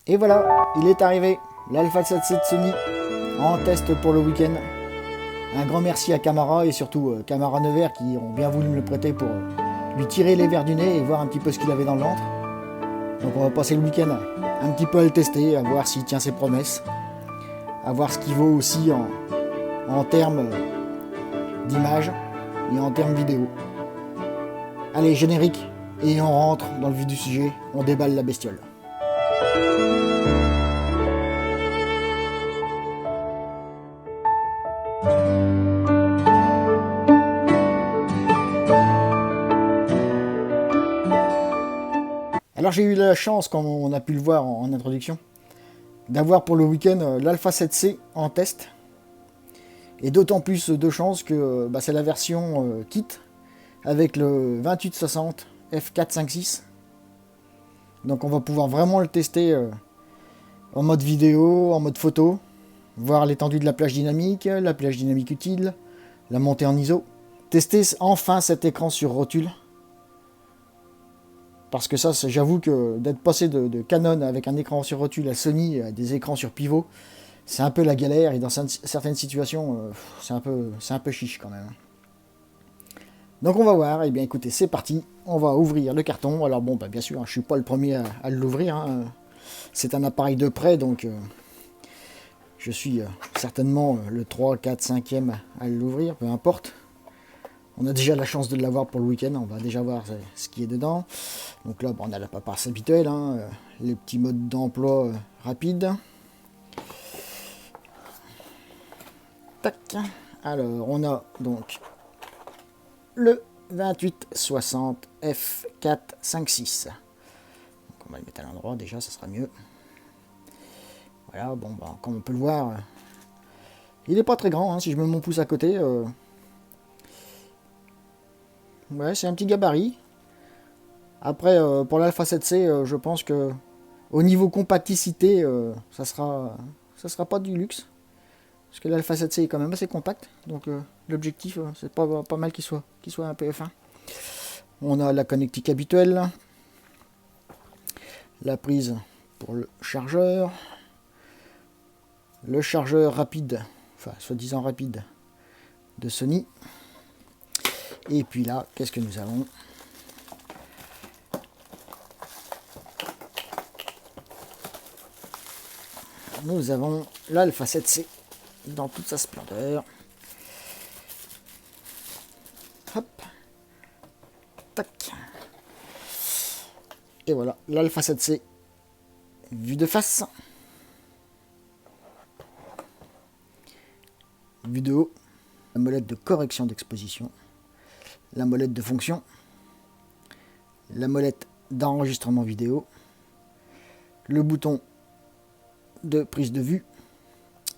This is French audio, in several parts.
Et voilà, il est arrivé, l'Alpha 7C de Sony, en test pour le week-end. Un grand merci à Camara et surtout Camara Nevers qui ont bien voulu me le prêter pour lui tirer les verres du nez et voir un petit peu ce qu'il avait dans le ventre. Donc on va passer le week-end un petit peu à le tester, à voir s'il tient ses promesses, à voir ce qu'il vaut aussi en termes d'image et en termes vidéo. Allez, générique, et on rentre dans le vif du sujet, on déballe la bestiole. Alors j'ai eu la chance, comme on a pu le voir en introduction, d'avoir pour le week-end l'Alpha 7C en test. Et d'autant plus de chance que c'est la version kit avec le 2860 f456. Donc on va pouvoir vraiment le tester en mode vidéo, en mode photo, voir l'étendue de la plage dynamique utile, la montée en ISO. Tester enfin cet écran sur rotule. Parce que ça, j'avoue que d'être passé de Canon avec un écran sur rotule à Sony, à des écrans sur pivot, c'est un peu la galère et dans certaines situations, c'est un peu chiche quand même. Donc on va voir, et bien écoutez, c'est parti, on va ouvrir le carton. Alors bon, bien sûr, je suis pas le premier à l'ouvrir, c'est un appareil de prêt, donc je suis certainement le 3, 4, 5e à l'ouvrir, peu importe. On a déjà la chance de l'avoir pour le week-end, on va déjà voir ce qui est dedans. Donc là, on a la paperasse habituelle, les petits modes d'emploi rapides. Tac. Alors, on a donc le 2860 f456. Donc, on va le mettre à l'endroit, déjà, ça sera mieux. Voilà, bon, comme on peut le voir, il n'est pas très grand, si je mets mon pouce à côté. Ouais, c'est un petit gabarit. Après, pour l'Alpha 7C, je pense que au niveau compacticité, ça sera pas du luxe. Parce que l'Alpha 7C est quand même assez compact. Donc l'objectif, c'est pas mal qu'il soit un peu fin. On a la connectique habituelle. La prise pour le chargeur. Le chargeur rapide, enfin soi-disant rapide, de Sony. Et puis là, qu'est-ce que nous avons ? Nous avons l'Alpha 7C dans toute sa splendeur. Hop. Tac. Et voilà, l'Alpha 7C vue de face. Vue de haut. La molette de correction d'exposition. La molette de fonction. La molette d'enregistrement vidéo. Le bouton de prise de vue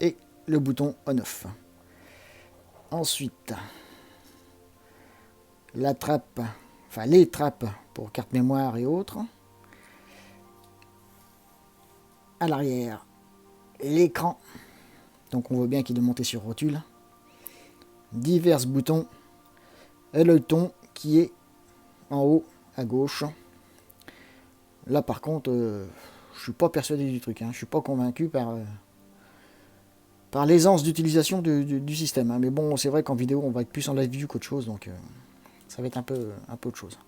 et le bouton on-off. Ensuite, la trappe, enfin les trappes pour carte mémoire et autres. À l'arrière, l'écran. Donc on voit bien qu'il est monté sur rotule. Divers boutons et le ton qui est en haut à gauche. Là par contre, je suis pas persuadé du truc, je suis pas convaincu par l'aisance d'utilisation du système. Mais bon, c'est vrai qu'en vidéo, on va être plus en live view qu'autre chose, donc ça va être un peu autre chose.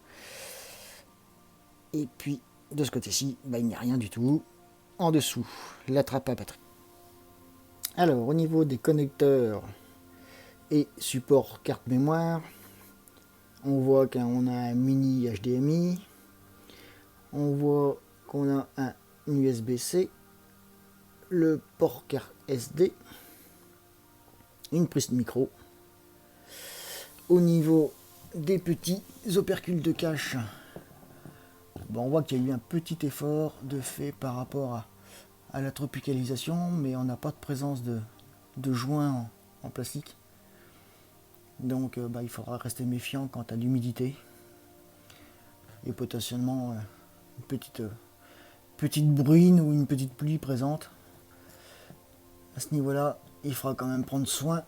Et puis, de ce côté-ci, il n'y a rien du tout. En dessous, la trappe à batterie. Alors, au niveau des connecteurs et support carte mémoire, on voit qu'on a un mini HDMI, on voit qu'on a un USB-C, le port carte SD, une prise de micro. Au niveau des petits opercules de cache, on voit qu'il y a eu un petit effort de fait par rapport à la tropicalisation, mais on n'a pas de présence de joints en plastique. Donc il faudra rester méfiant quant à l'humidité et potentiellement une petite bruine ou une petite pluie présente. À ce niveau-là, il faudra quand même prendre soin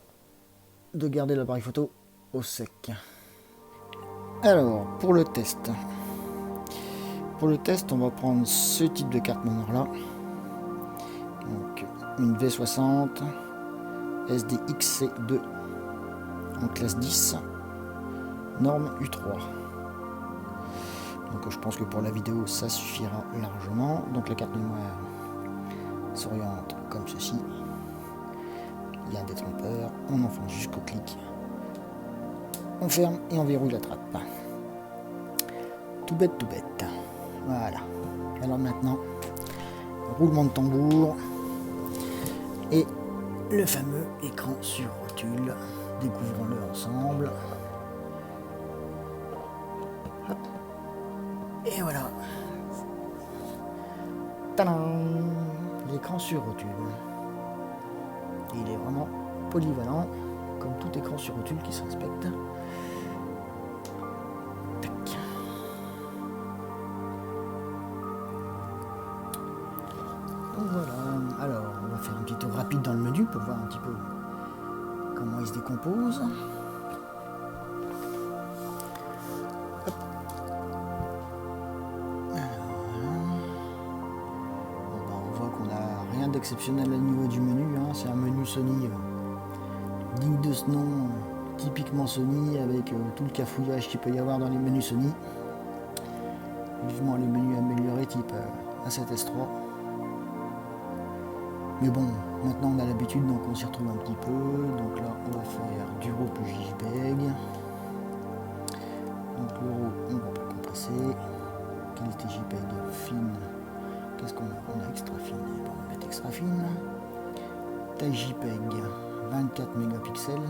de garder l'appareil photo au sec. Alors, pour le test, on va prendre ce type de carte mémoire là. une V60 SDXC2 en classe 10, norme U3. Donc je pense que pour la vidéo ça suffira largement. Donc la carte mémoire s'oriente comme ceci. Il y a un détrompeur, on enfonce jusqu'au clic, on ferme et on verrouille la trappe. Tout bête, tout bête. Voilà. Alors maintenant, roulement de tambour et le fameux écran sur rotule. Découvrons-le ensemble. Hop. Et voilà. Tadam! L'écran sur rotule. Il est vraiment polyvalent, comme tout écran sur rotule qui se respecte. Tac. Donc voilà. Alors, on va faire un petit tour rapide dans le menu pour voir un petit peu comment il se décompose. Hop. Alors, voilà. Bon, bah, on voit qu'on n'a rien d'exceptionnel au niveau du menu. Hein. C'est un menu Sony digne de ce nom, typiquement Sony, avec tout le cafouillage qu'il peut y avoir dans les menus Sony. Vivement les menus améliorés type A7S3. Mais bon, maintenant on a l'habitude, donc on s'y retrouve un petit peu. Donc là, on va faire du RAW plus JPEG. Donc le RAW, on va pas compresser. Qualité JPEG fine. Qu'est-ce qu'on a? On a extra fine. Bon, on va mettre extra fine. Taille JPEG, 24 mégapixels.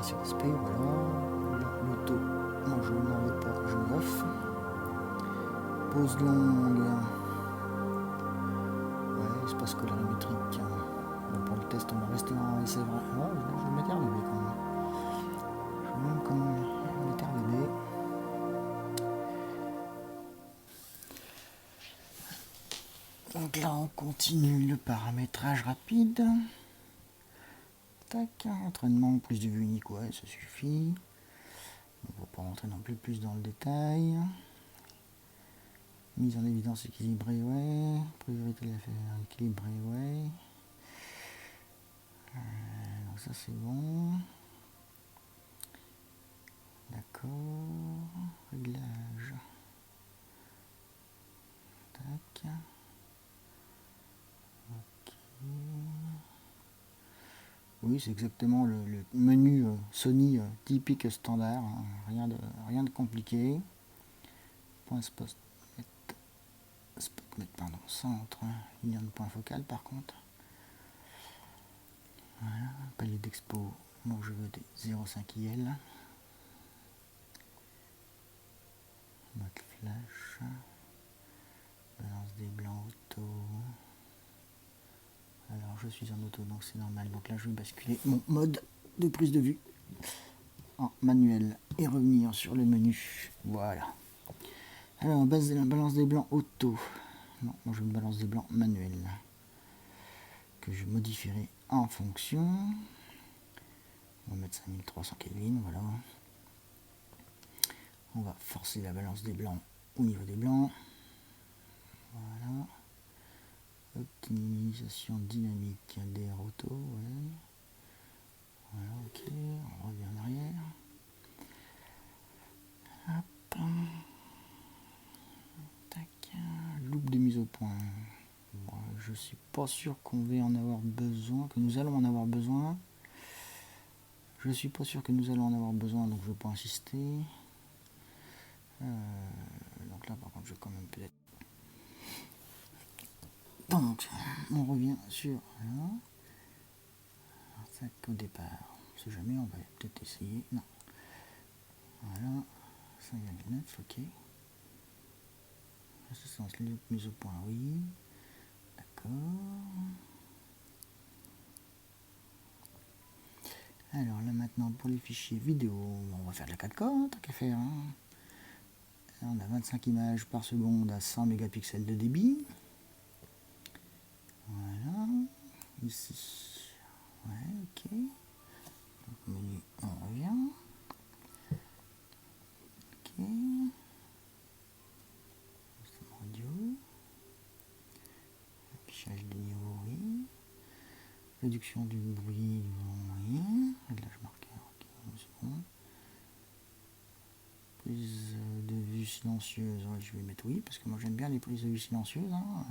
Sur aspect, voilà. L'auto, moi je n'en veux pas, je l'off. Pause longue. Espace colorimétrique. Bon, pour le test, on va rester en essai vrai. Oh, je vais m'éterniser quand même. Je vais même quand même m'éterniser. Donc là, on continue le paramétrage rapide. Tac, entraînement, plus de vue unique, ouais, ça suffit. On ne va pas rentrer non plus dans le détail. Mise en évidence équilibrée, ouais. Priorité à faire équilibrée, ouais. Donc ça c'est bon. D'accord. Réglage. Tac. Ok. Oui, c'est exactement le menu Sony typique standard. Hein. Rien de compliqué. Point spot. Pardon, centre, il y a un point focal par contre. Voilà, palier d'expo, moi je veux des 0,5 IL. Mode flash, balance des blancs auto. Alors je suis en auto donc c'est normal, donc là je vais basculer mon mode de prise de vue en manuel et revenir sur le menu. Voilà. Alors base de la balance des blancs auto. Non, moi je veux une balance des blancs manuelle que je modifierai en fonction. On va mettre 5300 Kelvin, voilà. On va forcer la balance des blancs au niveau des blancs. Voilà. Optimisation dynamique DR auto, ouais. Voilà, ok, on revient en arrière. Hop. Tac. Loupe de mise au point. Bon, je suis pas sûr qu'on va en avoir besoin, que nous allons en avoir besoin. Je suis pas sûr que nous allons en avoir besoin, donc je ne vais pas insister. Donc là, par contre, je vais quand même peut-être. Donc, on revient sur là. Ça qu'au départ, on sait jamais, on va peut-être essayer. Non. Voilà. 5,9, ok. Assistance mise au point, oui. D'accord. Alors là maintenant pour les fichiers vidéo, on va faire de la 4K, tant qu'à faire. Hein. On a 25 images par seconde à 100 mégapixels de débit. Voilà. Ici. Ouais, ok. Donc menu, on revient. Ok. Radio. Affichage des niveaux. Réduction du bruit, oui. Réglage marqueur, ok, c'est bon. Prise de vue silencieuse, ouais, je vais mettre oui, parce que moi j'aime bien les prises de vue silencieuses. Hein.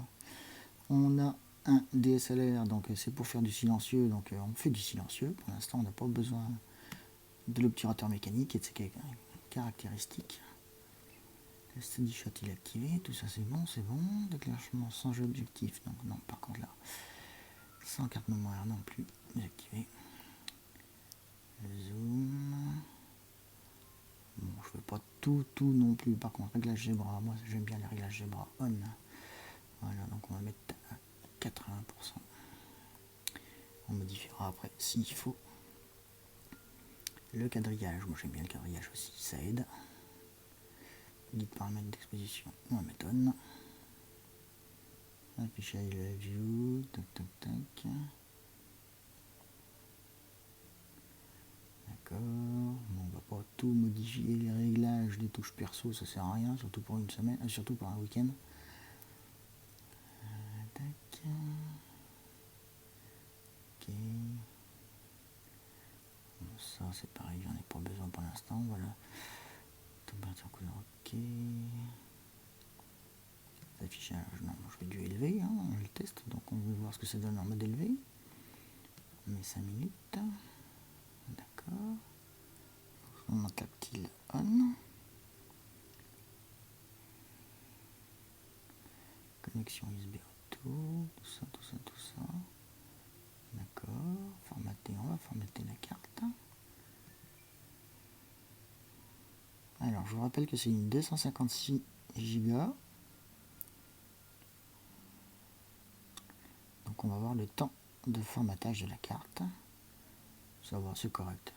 On a un DSLR, donc c'est pour faire du silencieux, donc on fait du silencieux. Pour l'instant, on n'a pas besoin de l'obturateur mécanique et de ses caractéristiques. Test du shot il est activé, tout ça c'est bon, c'est bon. Déclenchement sans jeu objectif, donc non, par contre là, sans carte mémoire non plus, désactivé. Le zoom. Bon, je veux pas tout non plus. Par contre, réglage des bras, moi j'aime bien les réglages des bras on. Voilà, donc on va mettre à 80%. On modifiera après s'il faut. Le quadrillage, moi j'aime bien le quadrillage aussi, ça aide. Guide paramètres d'exposition, on va mettre on. Affichage de la view, tac tac tac. D'accord, bon, on va pas tout modifier les réglages des touches perso, ça sert à rien, surtout pour une semaine, surtout pour un week-end. Tac. Ok. Bon, ça c'est pareil, j'en ai pas besoin pour l'instant, voilà. Température couleur, ok. Affichage, non, je vais du élevé, hein, on le teste, donc on veut voir ce que ça donne en mode élevé. On met 5 minutes. D'accord. On monte tactile on. Connexion USB auto, tout ça. D'accord. Formater, on va formater la carte. Alors, je vous rappelle que c'est une 256 Go. Donc, on va voir le temps de formatage de la carte. Ça va, c'est correct.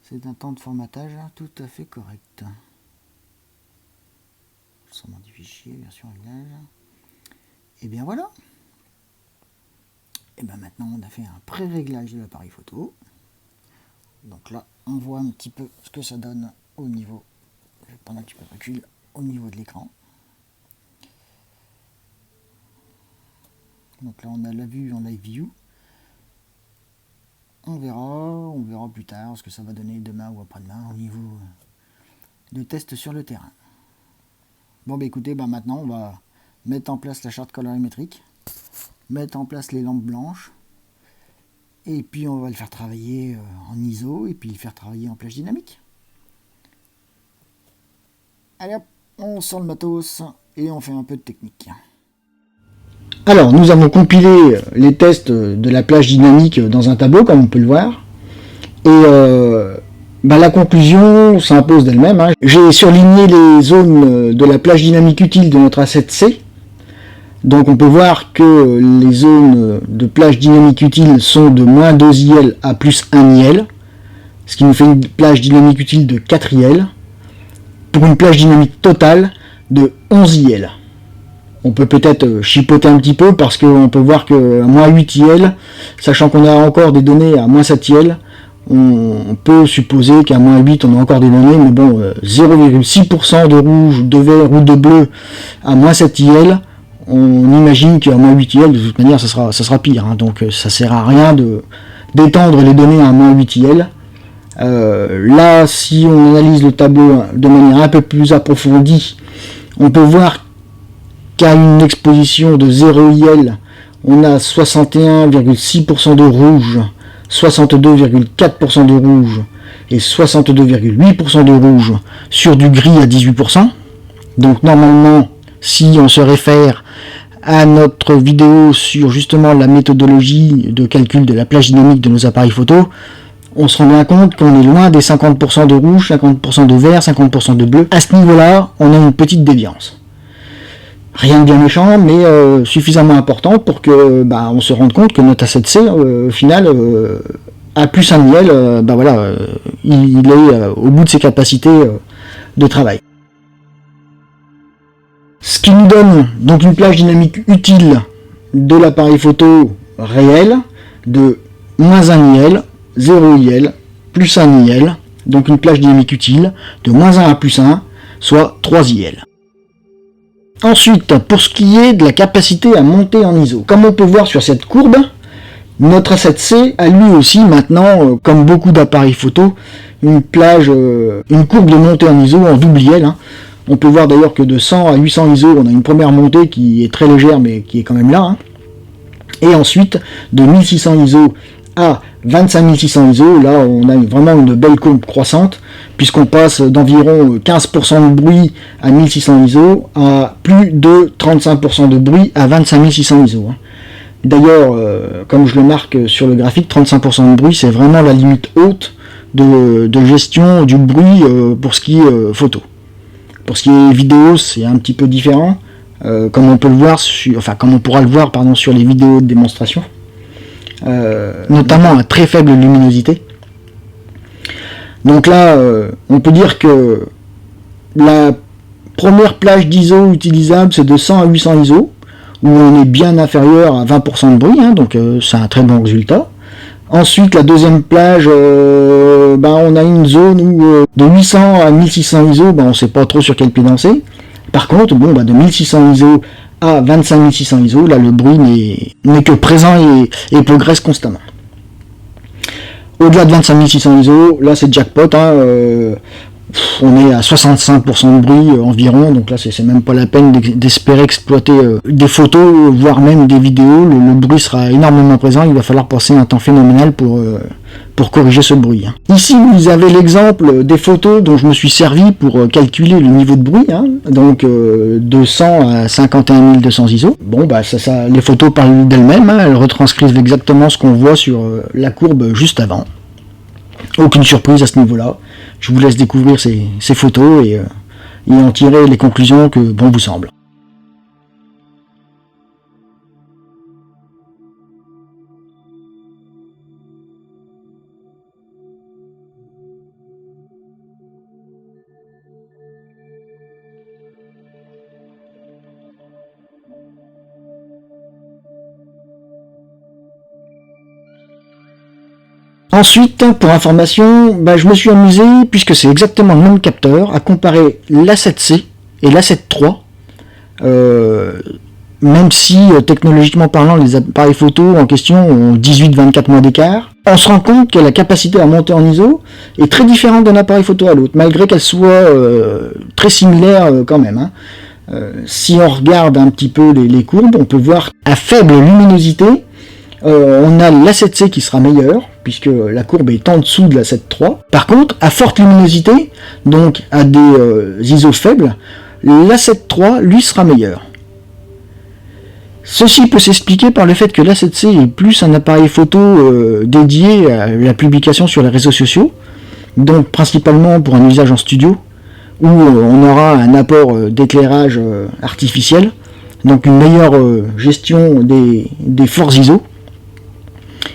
C'est un temps de formatage tout à fait correct. Ensemble du fichier, version réglage. Et bien voilà. Et bien maintenant on a fait un pré-réglage de l'appareil photo. Donc là on voit un petit peu ce que ça donne au niveau, je vais prendre un petit peu de recul, au niveau de l'écran. Donc là on a la vue en live view. On verra plus tard ce que ça va donner demain ou après-demain au niveau de test sur le terrain. Bon bah écoutez, bah maintenant on va mettre en place la charte colorimétrique, mettre en place les lampes blanches, et puis on va le faire travailler en ISO, et puis le faire travailler en plage dynamique. Allez hop, on sort le matos, et on fait un peu de technique. Alors, nous avons compilé les tests de la plage dynamique dans un tableau, comme on peut le voir. Et la conclusion s'impose d'elle-même. Hein. J'ai surligné les zones de la plage dynamique utile de notre A7C. Donc on peut voir que les zones de plage dynamique utile sont de moins 2 IL à plus 1 IL. Ce qui nous fait une plage dynamique utile de 4 IL. Pour une plage dynamique totale de 11 IL. On peut peut-être chipoter un petit peu parce qu'on peut voir qu'à moins 8 IL, sachant qu'on a encore des données à moins 7 IL, on peut supposer qu'à moins 8 on a encore des données, mais bon, 0,6% de rouge, de vert ou de bleu à moins 7 IL, on imagine qu'à moins 8 IL, de toute manière ça sera pire, hein, donc ça sert à rien d'étendre les données à moins 8 IL. Là, si on analyse le tableau de manière un peu plus approfondie, on peut voir qu'à une exposition de 0 IL, on a 61,6% de rouge, 62,4% de rouge et 62,8% de rouge sur du gris à 18%. Donc normalement, si on se réfère à notre vidéo sur justement la méthodologie de calcul de la plage dynamique de nos appareils photo, on se rend bien compte qu'on est loin des 50% de rouge, 50% de vert, 50% de bleu. À ce niveau-là, on a une petite déviance. Rien de bien méchant, mais suffisamment important pour que on se rende compte que notre A7C, au final, à plus un IL, il est au bout de ses capacités de travail. Ce qui nous donne donc une plage dynamique utile de l'appareil photo réel de moins 1 IL, 0 IL, plus 1 IL, donc une plage dynamique utile de moins 1 à plus 1, soit 3 IL. Ensuite, pour ce qui est de la capacité à monter en ISO, comme on peut voir sur cette courbe, Notre A7C a lui aussi maintenant, comme beaucoup d'appareils photo, une courbe de montée en ISO en double IL. Hein. On peut voir d'ailleurs que de 100 à 800 ISO, on a une première montée qui est très légère mais qui est quand même là. Hein. Et ensuite, de 1600 ISO à 25600 ISO, là on a vraiment une belle courbe croissante, puisqu'on passe d'environ 15% de bruit à 1600 ISO à plus de 35% de bruit à 25600 ISO. Hein. D'ailleurs, comme je le marque sur le graphique, 35% de bruit, c'est vraiment la limite haute de gestion du bruit pour ce qui est photo. Pour ce qui est vidéo, c'est un petit peu différent, comme on peut le voir, comme on pourra le voir sur les vidéos de démonstration, notamment à très faible luminosité. Donc là, on peut dire que la première plage d'ISO utilisable, c'est de 100 à 800 ISO, où on est bien inférieur à 20% de bruit, hein, donc c'est un très bon résultat. Ensuite, la deuxième plage, on a une zone où de 800 à 1600 ISO, on ne sait pas trop sur quel pied danser. Par contre, de 1600 ISO à 25600 ISO, là le bruit n'est que présent et progresse constamment. Au-delà de 25600 ISO, là c'est jackpot, hein, on est à 65% de bruit environ, donc là c'est même pas la peine d'espérer exploiter des photos, voire même des vidéos, le bruit sera énormément présent, il va falloir passer un temps phénoménal pour corriger ce bruit. Hein. Ici vous avez l'exemple des photos dont je me suis servi pour calculer le niveau de bruit, hein, donc de 100 à 51 200 ISO. Bon les photos parlent d'elles-mêmes, hein, elles retranscrivent exactement ce qu'on voit sur la courbe juste avant. Aucune surprise à ce niveau-là. Je vous laisse découvrir ces photos et en tirer les conclusions que bon vous semble. Ensuite, pour information, je me suis amusé, puisque c'est exactement le même capteur, à comparer l'A7C et l'A7 III, même si technologiquement parlant les appareils photo en question ont 18-24 mois d'écart. On se rend compte que la capacité à monter en ISO est très différente d'un appareil photo à l'autre, malgré qu'elle soit très similaire quand même. Hein. Si on regarde un petit peu les courbes, on peut voir à faible luminosité, on a l'A7C qui sera meilleur, puisque la courbe est en dessous de l'A7 III. Par contre, à forte luminosité, donc à des ISO faibles, l'A7 III, lui, sera meilleur. Ceci peut s'expliquer par le fait que l'A7C est plus un appareil photo dédié à la publication sur les réseaux sociaux, donc principalement pour un usage en studio, où on aura un apport d'éclairage artificiel, donc une meilleure gestion des forts ISO.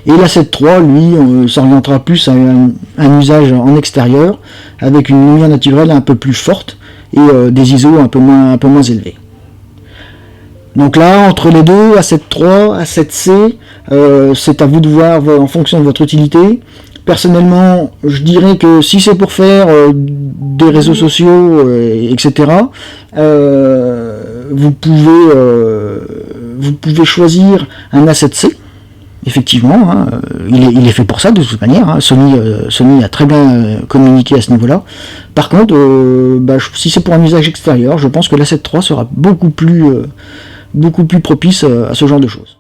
Et l'A7 III, lui, s'orientera plus à un usage en extérieur, avec une lumière naturelle un peu plus forte et des ISO un peu moins élevés. Donc là, entre les deux, A7 III, A7C, c'est à vous de voir en fonction de votre utilité. Personnellement, je dirais que si c'est pour faire des réseaux sociaux, etc., vous pouvez choisir un A7C. Effectivement, hein, il est fait pour ça de toute manière. Hein. Sony a très bien communiqué à ce niveau-là. Par contre, si c'est pour un usage extérieur, je pense que l'A7 III sera beaucoup plus propice à ce genre de choses.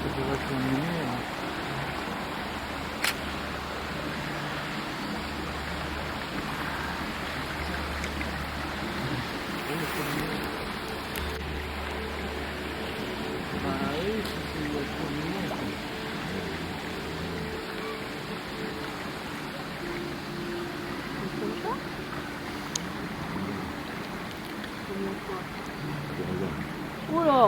C'est vachement mignon, hein. Ah oui, c'est vachement mignon, ça. C'est comme ça? Comment quoi? Oula!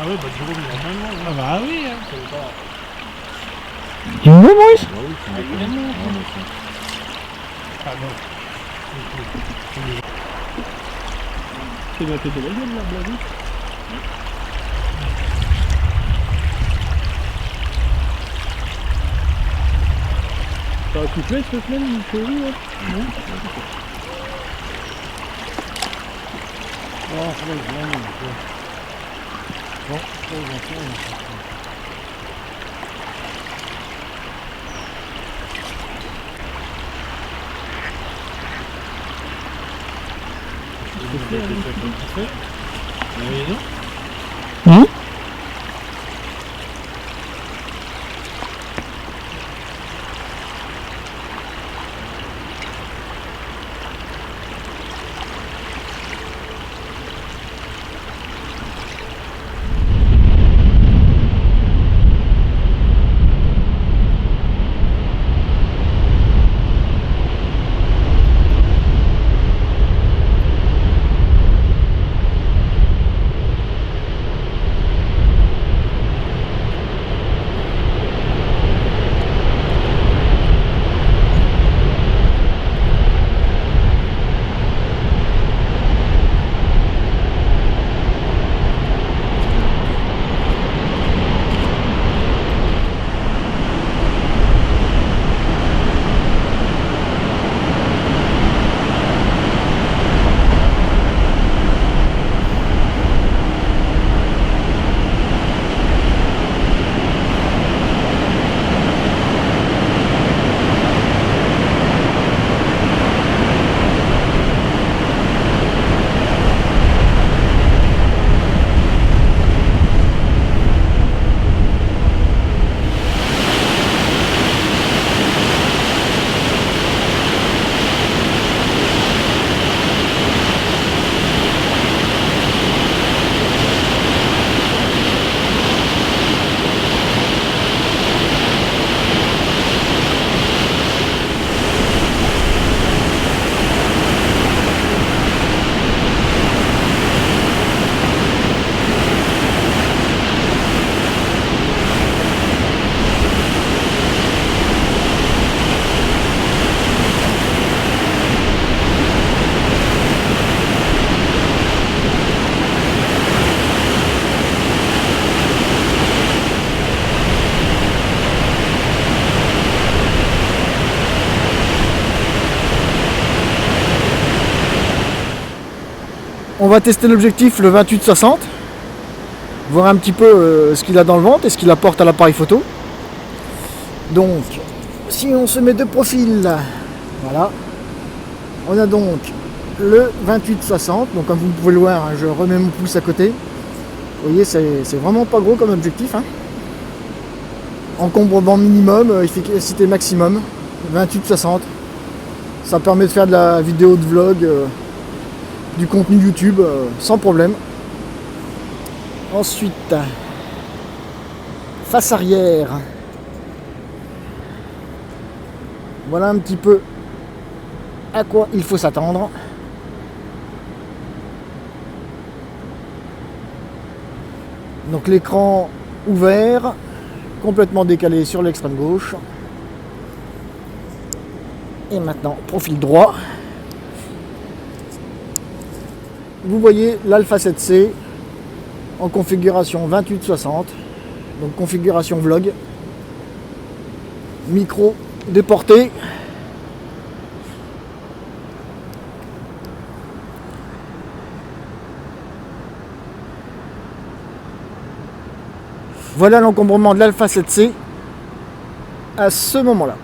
Ah ouais, bah Jérôme, il a vraiment. Ah bah oui, hein. Il me Maurice? Ah oui, c'est évidemment. Ah non. C'est la tête de la gueule, là, Blavi. T'as soufflé cette semaine, il fait où, là? Non. Ah, ouais, vraiment. Bon, ça, ils vont faire. Hum? On va tester l'objectif le 28-60, voir un petit peu ce qu'il a dans le ventre et ce qu'il apporte à l'appareil photo. Donc, si on se met de profil, voilà, on a donc le 28-60, donc comme vous pouvez le voir, hein, je remets mon pouce à côté. Vous voyez, c'est vraiment pas gros comme objectif. Hein. Encombrement minimum, efficacité maximum, 28-60. Ça permet de faire de la vidéo de vlog, du contenu YouTube sans problème. Ensuite, face arrière. Voilà un petit peu à quoi il faut s'attendre. Donc l'écran ouvert, complètement décalé sur l'extrême gauche. Et maintenant, profil droit. Vous voyez l'Alpha 7C en configuration 28-60, donc configuration vlog. Micro déporté. Voilà l'encombrement de l'Alpha 7C à ce moment-là.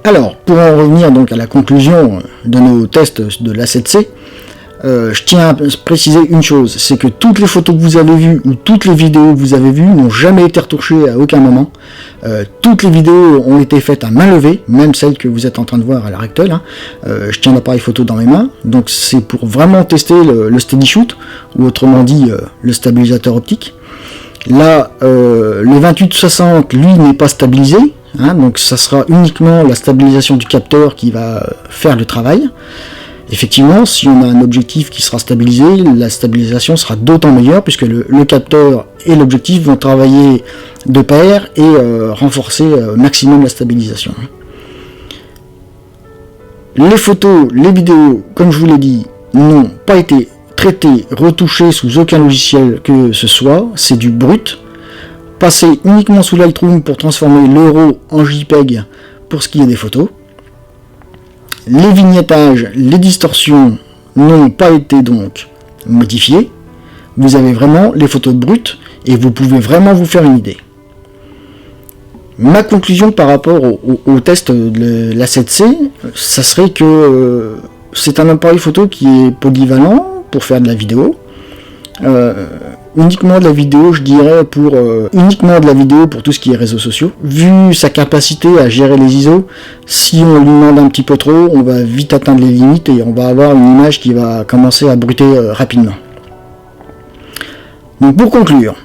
Alors, pour en revenir donc à la conclusion de nos tests de l'A7C, je tiens à préciser une chose, c'est que toutes les photos que vous avez vues ou toutes les vidéos que vous avez vues n'ont jamais été retouchées à aucun moment. Toutes les vidéos ont été faites à main levée, même celles que vous êtes en train de voir à l'heure actuelle. Hein. Je tiens l'appareil photo dans mes mains, donc c'est pour vraiment tester le steady shoot, ou autrement dit le stabilisateur optique. Là, le 28-60, lui, n'est pas stabilisé, hein, donc ça sera uniquement la stabilisation du capteur qui va faire le travail. Effectivement, si on a un objectif qui sera stabilisé, la stabilisation sera d'autant meilleure puisque le capteur et l'objectif vont travailler de pair et renforcer au maximum la stabilisation. Les photos, les vidéos, comme je vous l'ai dit, n'ont pas été traitées, retouchées sous aucun logiciel que ce soit, c'est du brut. Passé uniquement sous Lightroom pour transformer l'euro en JPEG pour ce qui est des photos. Les vignettages, les distorsions n'ont pas été donc modifiés. Vous avez vraiment les photos de brut et vous pouvez vraiment vous faire une idée. Ma conclusion par rapport au test de l'A7C, ça serait que c'est un appareil photo qui est polyvalent pour faire de la vidéo. Uniquement de la vidéo, je dirais, uniquement de la vidéo pour tout ce qui est réseaux sociaux. Vu sa capacité à gérer les ISO, si on lui demande un petit peu trop, on va vite atteindre les limites et on va avoir une image qui va commencer à bruiter rapidement. Donc pour conclure,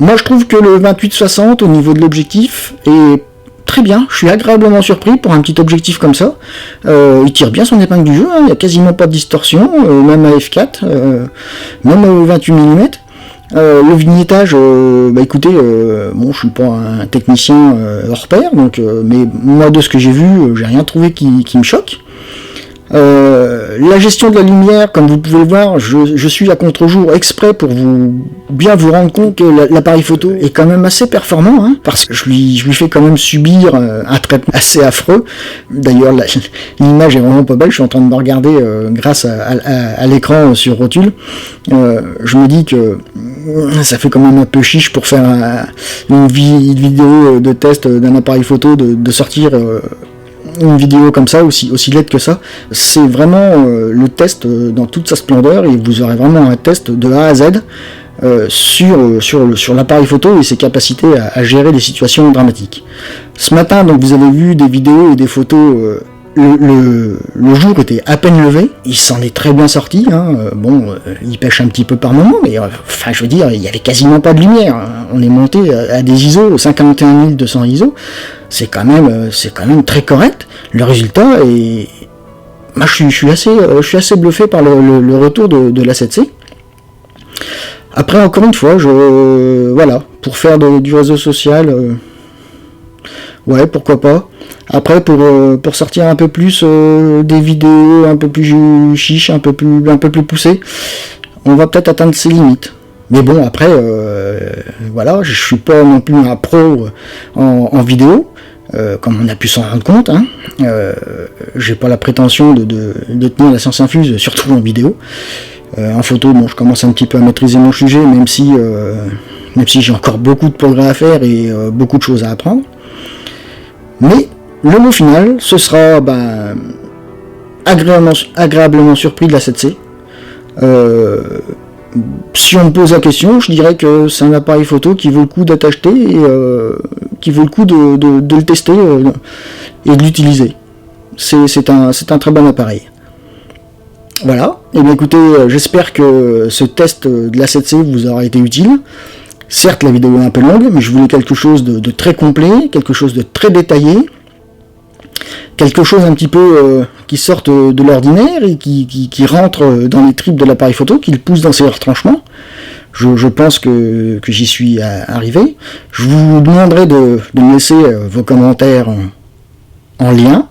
moi je trouve que le 28-60 au niveau de l'objectif est très bien, je suis agréablement surpris pour un petit objectif comme ça. Il tire bien son épingle du jeu, hein, il n'y a quasiment pas de distorsion, même à f4, même au 28 mm. Le vignettage, écoutez, bon, je suis pas un technicien hors pair, donc, mais moi de ce que j'ai vu, j'ai rien trouvé qui me choque. La gestion de la lumière, comme vous pouvez le voir, je suis à contre-jour exprès pour bien vous rendre compte que l'appareil photo est quand même assez performant, hein, parce que je lui fais quand même subir un traitement assez affreux. D'ailleurs, l'image est vraiment pas belle, je suis en train de me regarder grâce à l'écran sur rotule. Je me dis que ça fait quand même un peu chiche pour faire une vidéo de test d'un appareil photo, de sortir une vidéo comme ça, aussi laide que ça. C'est vraiment le test dans toute sa splendeur, et vous aurez vraiment un test de A à Z sur l'appareil photo et ses capacités à gérer des situations dramatiques. Ce matin, donc, vous avez vu des vidéos et des photos. Le jour était à peine levé, il s'en est très bien sorti, hein. Bon, il pêche un petit peu par moment, mais enfin, je veux dire, il y avait quasiment pas de lumière, hein. On est monté à des ISO, 51 200 ISO, c'est quand même très correct. Le résultat est, moi, je suis assez bluffé par le retour de l'A7C. Après, encore une fois, voilà, pour faire du réseau social, ouais, pourquoi pas. Après, pour sortir un peu plus des vidéos un peu plus chiches, un peu plus poussées, on va peut-être atteindre ses limites. Mais bon, après, voilà, je suis pas non plus un pro en vidéo, comme on a pu s'en rendre compte, hein. J'ai pas la prétention de tenir la science infuse, surtout en vidéo. En photo, bon, je commence un petit peu à maîtriser mon sujet, même si j'ai encore beaucoup de progrès à faire et beaucoup de choses à apprendre. Mais le mot final, ce sera agréablement surpris de l'A7C. Si on me pose la question, je dirais que c'est un appareil photo qui vaut le coup d'être acheté et qui vaut le coup de le tester et de l'utiliser. C'est un très bon appareil. Voilà, et bien écoutez, j'espère que ce test de l'A7C vous aura été utile. Certes, la vidéo est un peu longue, mais je voulais quelque chose de très complet, quelque chose de très détaillé, quelque chose un petit peu qui sorte de l'ordinaire et qui rentre dans les tripes de l'appareil photo, qui le pousse dans ses retranchements. Je pense que j'y suis arrivé. Je vous demanderai de me laisser vos commentaires en lien.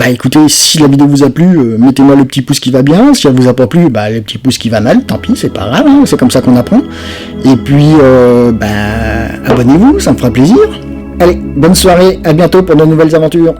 Écoutez, si la vidéo vous a plu, mettez-moi le petit pouce qui va bien. Si elle vous a pas plu, le petit pouce qui va mal, tant pis, c'est pas grave, hein, c'est comme ça qu'on apprend. Et puis abonnez-vous, ça me fera plaisir. Allez, bonne soirée, à bientôt pour de nouvelles aventures.